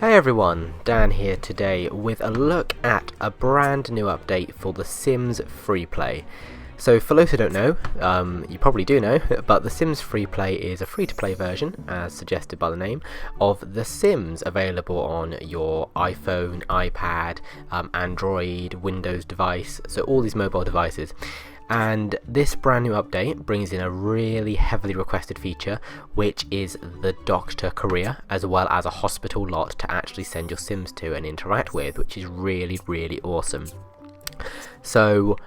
Hey everyone, Dan here today with a look at a brand new update for the Sims FreePlay. So for those who don't know, you probably do know, but the Sims FreePlay is a free-to-play version, as suggested by the name, of The Sims, available on your iPhone, iPad, Android, Windows device, so all these mobile devices. And this brand new update brings in a really heavily requested feature, which is the doctor career, as well as a hospital lot to actually send your Sims to and interact with, which is really awesome. So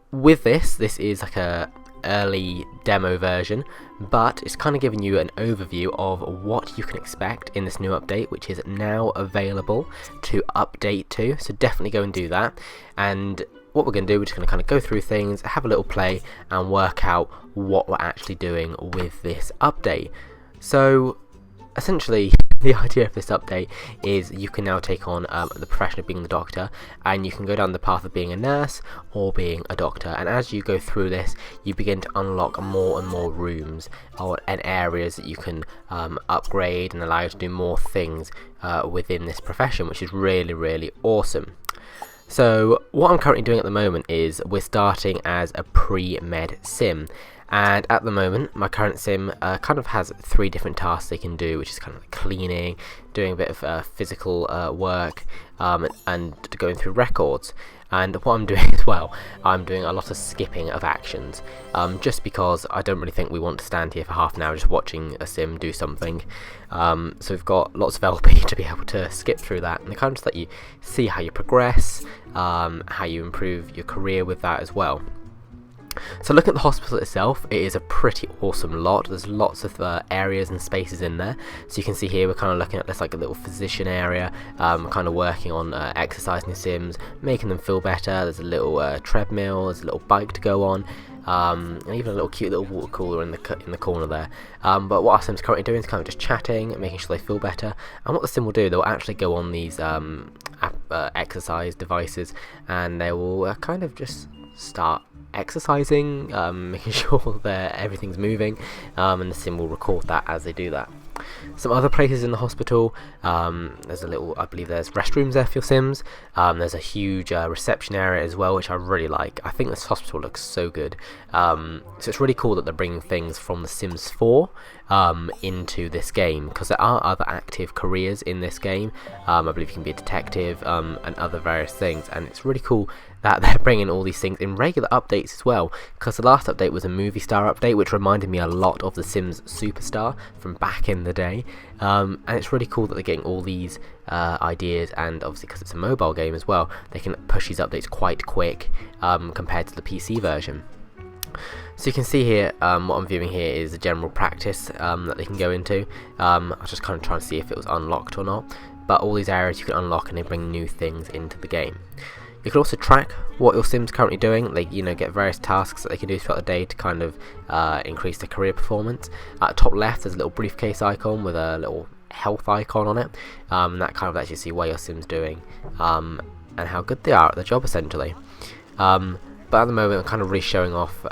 with this is like a early demo version, but it's kind of giving you an overview of what you can expect in this new update, which is now available to update to, so definitely go and do that. And what we're going to do, we're just going to kind of go through things, have a little play, and work out what we're actually doing with this update. So essentially, the idea of this update is you can now take on the profession of being the doctor, and you can go down the path of being a nurse or being a doctor. And as you go through this, you begin to unlock more and more rooms and areas that you can upgrade and allow you to do more things within this profession, which is really awesome. So what I'm currently doing at the moment is we're starting as a pre-med sim, and at the moment my current sim kind of has 3 different tasks they can do, which is kind of like cleaning, doing a bit of physical work, and going through records. And what I'm doing as well, I'm doing a lot of skipping of actions, just because I don't really think we want to stand here for half an hour just watching a sim do something. So we've got lots of LP to be able to skip through that, and they kind of just let you see how you progress, how you improve your career with that as well. So looking at the hospital itself, it is a pretty awesome lot. There's lots of areas and spaces in there. So you can see here we're kind of looking at this like a little physician area, kind of working on exercising the Sims, making them feel better. There's a little treadmill, there's a little bike to go on, and even a little cute little water cooler in the corner there. But what our Sim's currently doing is kind of just chatting, making sure they feel better. And what the Sim will do, they'll actually go on these exercise devices, and they will kind of just start exercising, making sure that everything's moving, and the Sim will record that as they do that. Some other places in the hospital, there's a little, I believe there's restrooms there for your Sims. There's a huge reception area as well, which I really like. I think this hospital looks so good. So it's really cool that they're bringing things from the Sims 4 into this game, because there are other active careers in this game. I believe you can be a detective, and other various things, and it's really cool that they're bringing all these things in regular updates as well, because the last update was a movie star update, which reminded me a lot of the Sims Superstar from back in the day. And it's really cool that they're getting all these ideas, and obviously because it's a mobile game as well, they can push these updates quite quick compared to the PC version. So you can see here, what I'm viewing here is a general practice that they can go into. I was just kind of trying to see if it was unlocked or not, but all these areas you can unlock and they bring new things into the game. You can also track what your Sim's currently doing. They get various tasks that they can do throughout the day to kind of increase their career performance. At the top left there's a little briefcase icon with a little health icon on it, and that kind of lets you see what your Sim's doing, and how good they are at their job essentially. But at the moment I'm kind of really showing off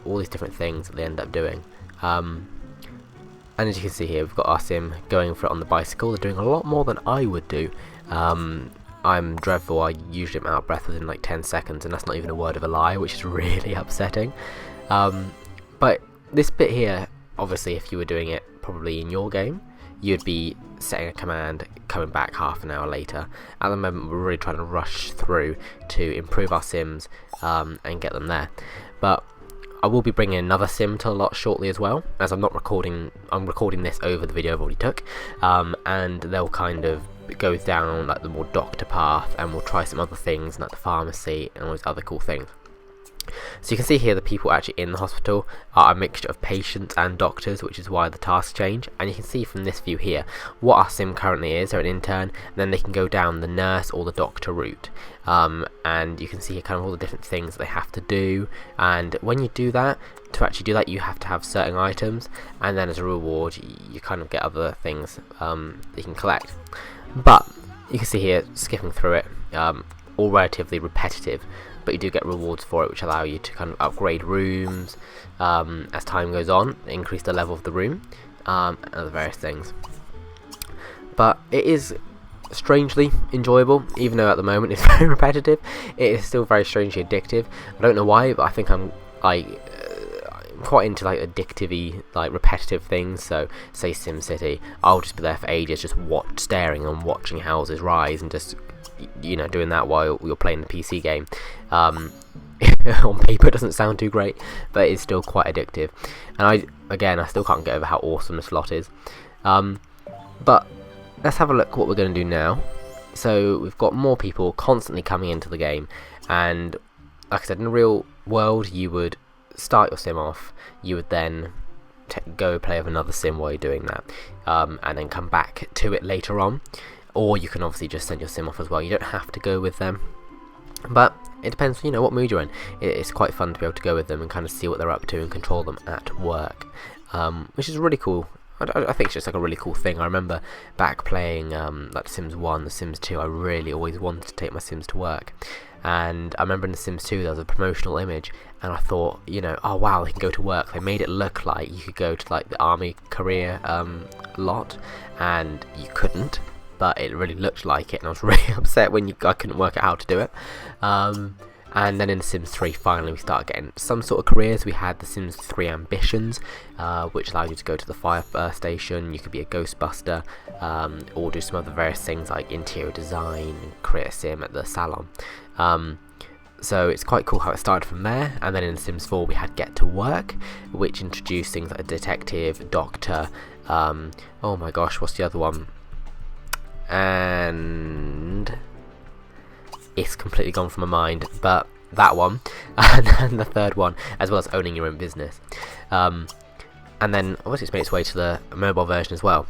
all these different things that they end up doing. And as you can see here, we've got our Sim going for it on the bicycle. They're doing a lot more than I would do. I'm dreadful. I usually am out of breath within like 10 seconds, and that's not even a word of a lie, which is really upsetting. But this bit here, obviously if you were doing it probably in your game, you'd be setting a command, coming back half an hour later. At the moment we're really trying to rush through to improve our Sims and get them there. But I will be bringing another Sim to a lot shortly as well, as I'm recording this over the video I've already took, and they'll kind of go down like the more doctor path, and we'll try some other things like the pharmacy and all these other cool things. So you can see here the people actually in the hospital are a mixture of patients and doctors, which is why the tasks change. And you can see from this view here what our Sim currently is. They're an intern, and then they can go down the nurse or the doctor route, and you can see here kind of all the different things that they have to do. And when you do that, to actually do that you have to have certain items, and then as a reward you kind of get other things that you can collect. But you can see here, skipping through it, all relatively repetitive, but you do get rewards for it, which allow you to kind of upgrade rooms as time goes on, increase the level of the room, and other various things. But it is strangely enjoyable, even though at the moment it's very repetitive. It is still very strangely addictive. I don't know why, but I think I'm like quite into like addictive-y, like repetitive things. So say SimCity, I'll just be there for ages just staring and watching houses rise, and just, you know, doing that while you're playing the PC game. On paper it doesn't sound too great, but it's still quite addictive, and I still can't get over how awesome this lot is. But let's have a look at what we're going to do now. So we've got more people constantly coming into the game, and like I said, in the real world you would start your sim off, you would then go play with another sim while you're doing that, and then come back to it later on, or you can obviously just send your sim off as well. You don't have to go with them, but it depends, you know, what mood you're in. It's quite fun to be able to go with them and kind of see what they're up to and control them at work, which is really cool. I think it's just like a really cool thing. I remember back playing like The Sims 1, The Sims 2, I really always wanted to take my Sims to work. And I remember in The Sims 2 there was a promotional image, and I thought, you know, oh wow, they can go to work. They made it look like you could go to like the army career lot, and you couldn't, but it really looked like it, and I was really upset when I couldn't work out how to do it. And then in The Sims 3, finally we started getting some sort of careers. We had The Sims 3 Ambitions, which allowed you to go to the fire station. You could be a Ghostbuster, or do some other various things like interior design, and create a sim at the salon. So it's quite cool how it started from there. And then in The Sims 4 we had Get to Work, which introduced things like a detective, doctor, oh my gosh, what's the other one? And it's completely gone from my mind, but that one, and then the third one, as well as owning your own business. And then obviously it's made its way to the mobile version as well.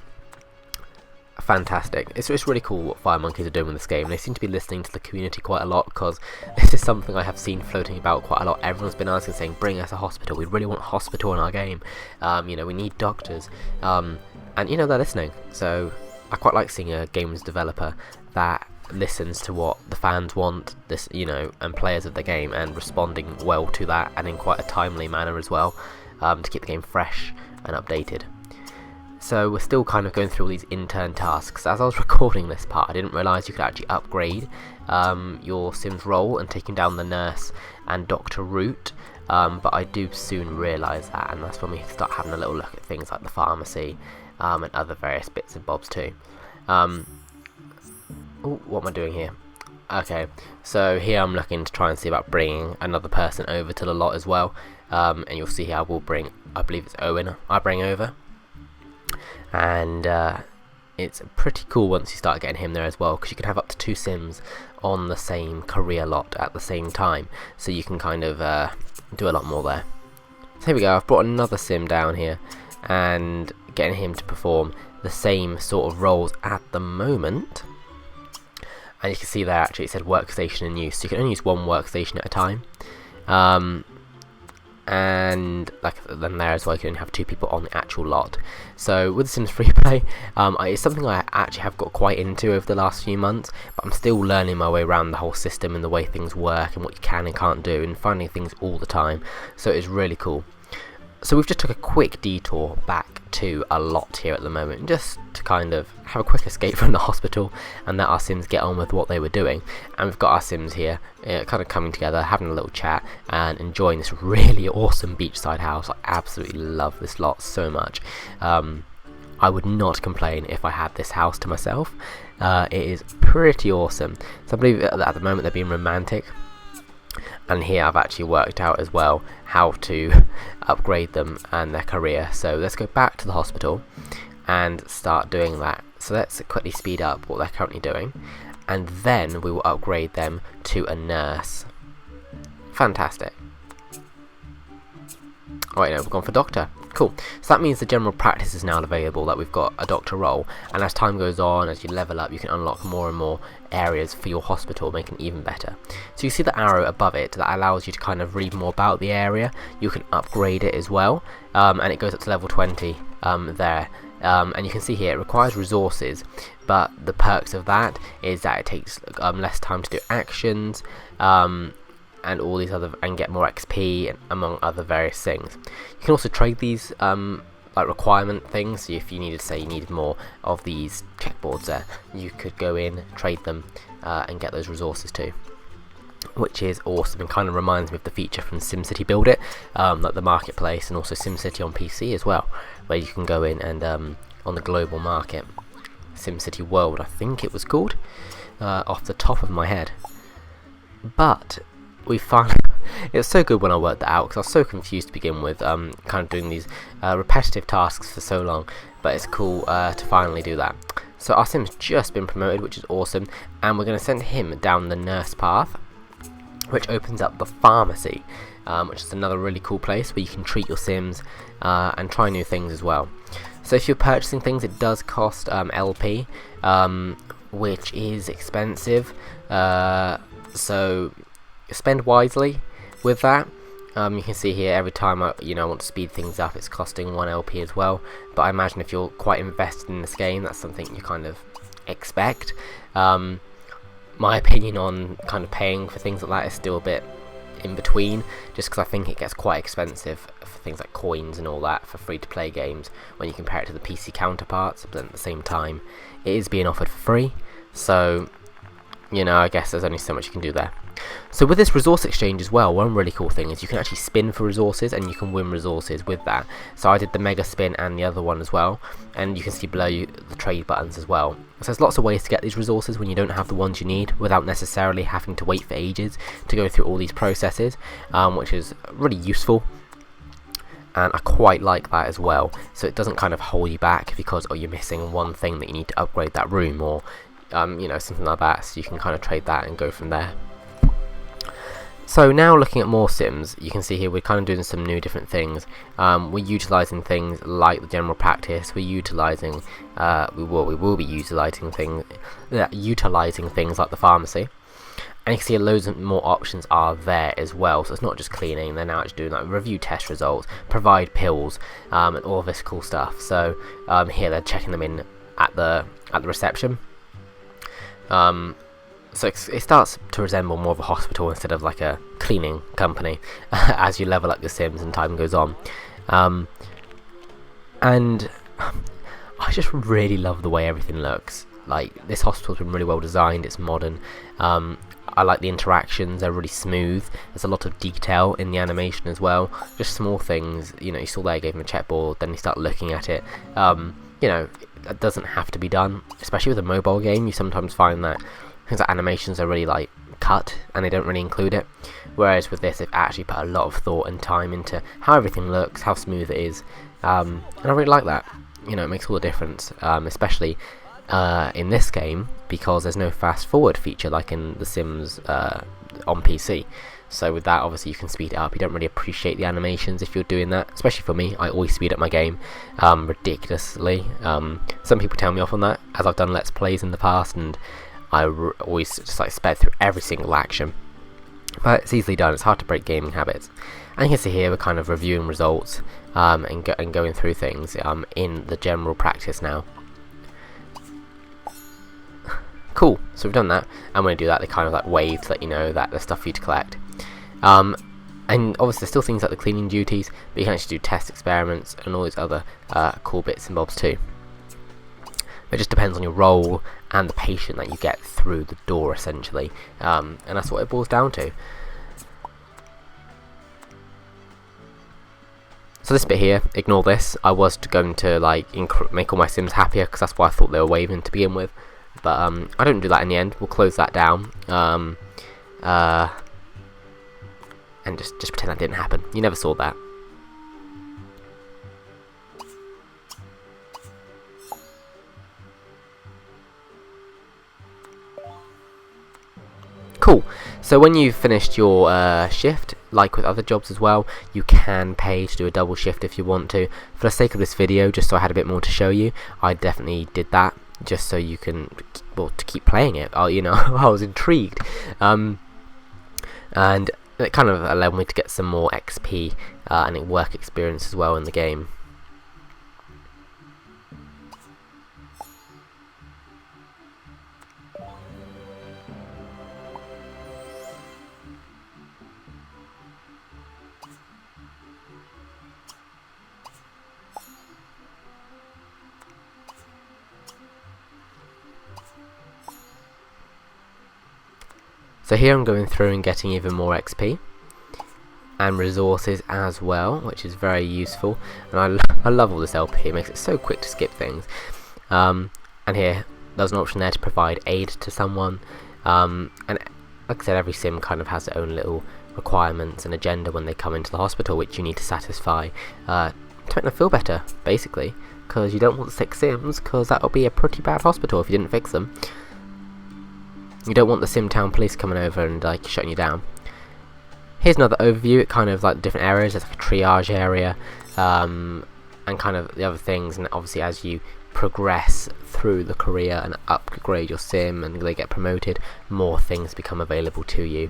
Fantastic. It's really cool what Firemonkeys are doing with this game. They seem to be listening to the community quite a lot, because this is something I have seen floating about quite a lot. Everyone's been asking, saying, bring us a hospital. We really want a hospital in our game. You know, we need doctors. And you know, they're listening. So I quite like seeing a games developer that listens to what the fans want, this, you know, and players of the game, and responding well to that, and in quite a timely manner as well, to keep the game fresh and updated. So we're still kind of going through all these intern tasks. As I was recording this part, I didn't realise you could actually upgrade your Sims role and taking down the nurse and doctor route, but I do soon realise that, and that's when we start having a little look at things like the pharmacy, and other various bits and bobs too. Ooh, what am I doing here? Okay, so here I'm looking to try and see about bringing another person over to the lot as well, and you'll see here I will bring, I believe it's Owen, I bring over, and it's pretty cool once you start getting him there as well, because you can have up to 2 Sims on the same career lot at the same time, so you can kind of do a lot more there. So here we go, I've brought another Sim down here, and getting him to perform the same sort of roles at the moment. And you can see there actually it said workstation in use, so you can only use one workstation at a time. And like then there as well, you can only have 2 people on the actual lot. So with Sims FreePlay, it's something I actually have got quite into over the last few months, but I'm still learning my way around the whole system and the way things work and what you can and can't do, and finding things all the time. So it's really cool. So we've just took a quick detour back to a lot here at the moment, just to kind of have a quick escape from the hospital and let our Sims get on with what they were doing. And we've got our Sims here kind of coming together, having a little chat and enjoying this really awesome beachside house. I absolutely love this lot so much. I would not complain if I had this house to myself. It is pretty awesome. So I believe at the moment they're being romantic. And here I've actually worked out as well how to upgrade them and their career. So let's go back to the hospital and start doing that. So let's quickly speed up what they're currently doing, and then we will upgrade them to a nurse. Fantastic. Oh wait, no, we've gone for doctor. Cool. So that means the general practice is now available, that we've got a doctor role, and as time goes on, as you level up, you can unlock more and more areas for your hospital, making it even better. So you see the arrow above it that allows you to kind of read more about the area. You can upgrade it as well, and it goes up to level 20 there. And you can see here it requires resources, but the perks of that is that it takes less time to do actions, and all these other, and get more XP, among other various things. You can also trade these like requirement things. So if you needed, say you needed more of these checkboards there, you could go in, trade them, and get those resources too, which is awesome and kind of reminds me of the feature from SimCity Build It, like the marketplace, and also SimCity on PC as well, where you can go in and on the global market, SimCity World I think it was called, off the top of my head. But we found it was so good when I worked that out, because I was so confused to begin with, kind of doing these repetitive tasks for so long. But it's cool to finally do that. So our Sim's just been promoted, which is awesome, and we're going to send him down the nurse path, which opens up the pharmacy, which is another really cool place where you can treat your Sims and try new things as well. So if you're purchasing things, it does cost LP, which is expensive, so spend wisely with that. You can see here every time I want to speed things up, it's costing 1 LP as well, but I imagine if you're quite invested in this game, that's something you kind of expect. My opinion on kind of paying for things like that is still a bit in between, just because I think it gets quite expensive for things like coins and all that for free-to-play games when you compare it to the PC counterparts, but at the same time it is being offered for free, so I guess there's only so much you can do there. So with this resource exchange as well, one really cool thing is you can actually spin for resources and you can win resources with that. So I did the mega spin and the other one as well, and you can see below you the trade buttons as well. So there's lots of ways to get these resources when you don't have the ones you need, without necessarily having to wait for ages to go through all these processes, which is really useful. And I quite like that as well, so it doesn't kind of hold you back because you're missing one thing that you need to upgrade that room, or something like that, so you can kind of trade that and go from there. So now looking at more Sims, you can see here we're kind of doing some new different things. We're utilising things like the general practice. We're utilising, we will be utilising things like the pharmacy. And you can see loads of more options are there as well. So it's not just cleaning; they're now actually doing like review test results, provide pills, and all of this cool stuff. So here they're checking them in at the reception. So it starts to resemble more of a hospital instead of like a cleaning company as you level up your Sims and time goes on. And I just really love the way everything looks. Like, this hospital's been really well designed, it's modern. I like the interactions, they're really smooth. There's a lot of detail in the animation as well. Just small things, you saw there, gave him a checkboard, then you start looking at it. That doesn't have to be done, especially with a mobile game. You sometimes find that things like animations are really like cut and they don't really include it, whereas with this they've actually put a lot of thought and time into how everything looks, how smooth it is, and I really like that. It makes all the difference, especially in this game, because there's no fast forward feature like in The Sims on PC. So with that, obviously you can speed it up. You don't really appreciate the animations if you're doing that, especially for me. I always speed up my game ridiculously. Some people tell me off on that, as I've done Let's Plays in the past, and I always just like sped through every single action. But it's easily done. It's hard to break gaming habits. And you can see here we're kind of reviewing results and going through things in the general practice now. Cool, so we've done that, and when we do that they kind of like wave to let you know that there's stuff for you to collect. And obviously there's still things like the cleaning duties, but you can actually do test experiments and all these other cool bits and bobs too. It just depends on your role and the patient that you get through the door, essentially, and that's what it boils down to. So this bit here, ignore this. I was going to like make all my Sims happier, because that's why I thought they were waving to begin with, but I don't do that in the end. We'll close that down, and just pretend that didn't happen. You never saw that. Cool. So when you've finished your shift, like with other jobs as well, you can pay to do a double shift if you want to. For the sake of this video, just so I had a bit more to show you, I definitely did that, just so you can, well, to keep playing it. I was intrigued, and it kind of allowed me to get some more XP and work experience as well in the game. So here I'm going through and getting even more XP and resources as well, which is very useful, and I love all this LP. It makes it so quick to skip things. And here there's an option there to provide aid to someone, and like I said, every sim kind of has their own little requirements and agenda when they come into the hospital, which you need to satisfy to make them feel better, basically, because you don't want sick sims, because that would be a pretty bad hospital if you didn't fix them. You don't want the sim town police coming over and like shutting you down. Here's another overview. It kind of like different areas. There's like a triage area, and kind of the other things. And obviously, as you progress through the career and upgrade your sim and they get promoted, more things become available to you,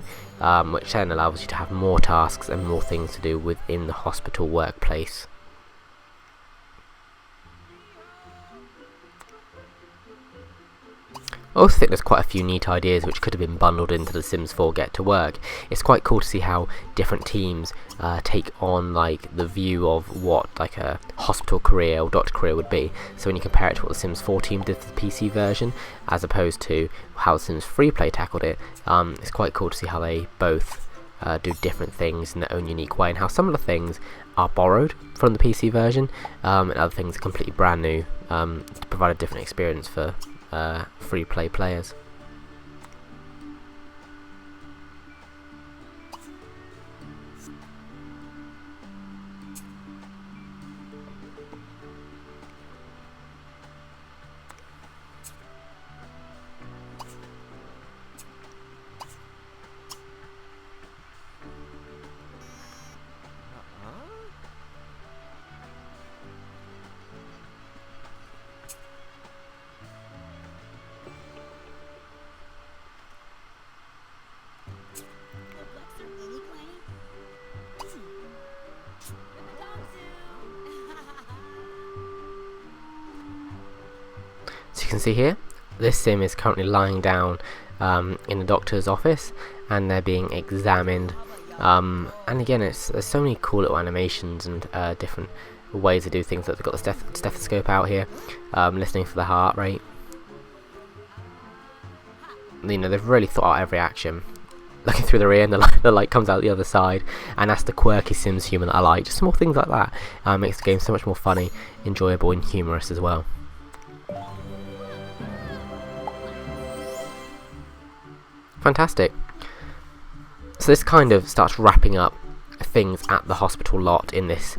which then allows you to have more tasks and more things to do within the hospital workplace. I also think there's quite a few neat ideas which could have been bundled into the Sims 4 Get to Work. It's quite cool to see how different teams take on like the view of what like a hospital career or doctor career would be. So when you compare it to what the Sims 4 team did for the PC version, as opposed to how the Sims FreePlay tackled it, it's quite cool to see how they both do different things in their own unique way, and how some of the things are borrowed from the PC version, and other things are completely brand new to provide a different experience for free play players. So you can see here, this sim is currently lying down in the doctor's office, and they're being examined. And again, there's so many cool little animations and different ways to do things. That they've got the stethoscope out here, listening for the heart rate. You know, they've really thought out every action. Looking through the rear, and the light comes out the other side, and that's the quirky Sims humour that I like. Just small things like that makes the game so much more funny, enjoyable, and humorous as well. Fantastic. So this kind of starts wrapping up things at the hospital lot in this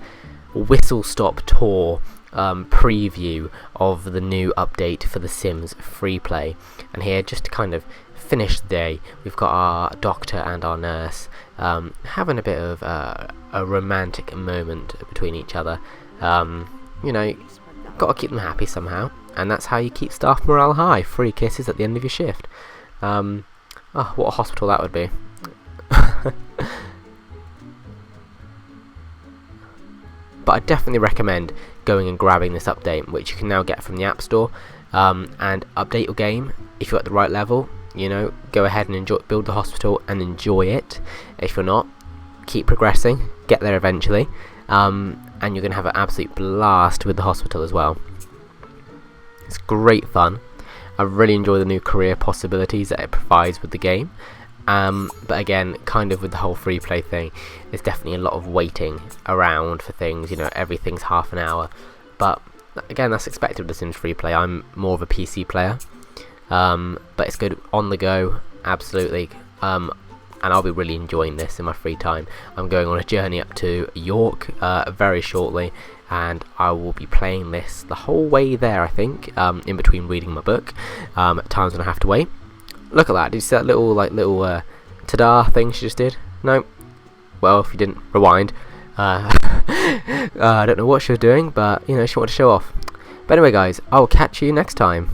whistle-stop tour preview of the new update for the Sims FreePlay. And here, just to kind of finish the day, we've got our doctor and our nurse having a bit of a romantic moment between each other. You know, got to keep them happy somehow, and that's how you keep staff morale high. Free kisses at the end of your shift. Oh, what a hospital that would be. But I definitely recommend going and grabbing this update, which you can now get from the App Store, and update your game if you're at the right level. You know, go ahead and build the hospital and enjoy it. If you're not, keep progressing, get there eventually, and you're going to have an absolute blast with the hospital as well. It's great fun. I really enjoy the new career possibilities that it provides with the game, but again, kind of with the whole free play thing, there's definitely a lot of waiting around for things. You know, everything's half an hour, but again, that's expected with the Sims FreePlay. I'm more of a PC player, but it's good on the go, absolutely, and I'll be really enjoying this in my free time. I'm going on a journey up to York very shortly, and I will be playing this the whole way there, I think, in between reading my book, at times when I have to wait. Look at that, did you see that little ta-da thing she just did? No? Well, if you didn't, rewind. I don't know what she was doing, but, you know, she wanted to show off. But anyway guys, I'll catch you next time.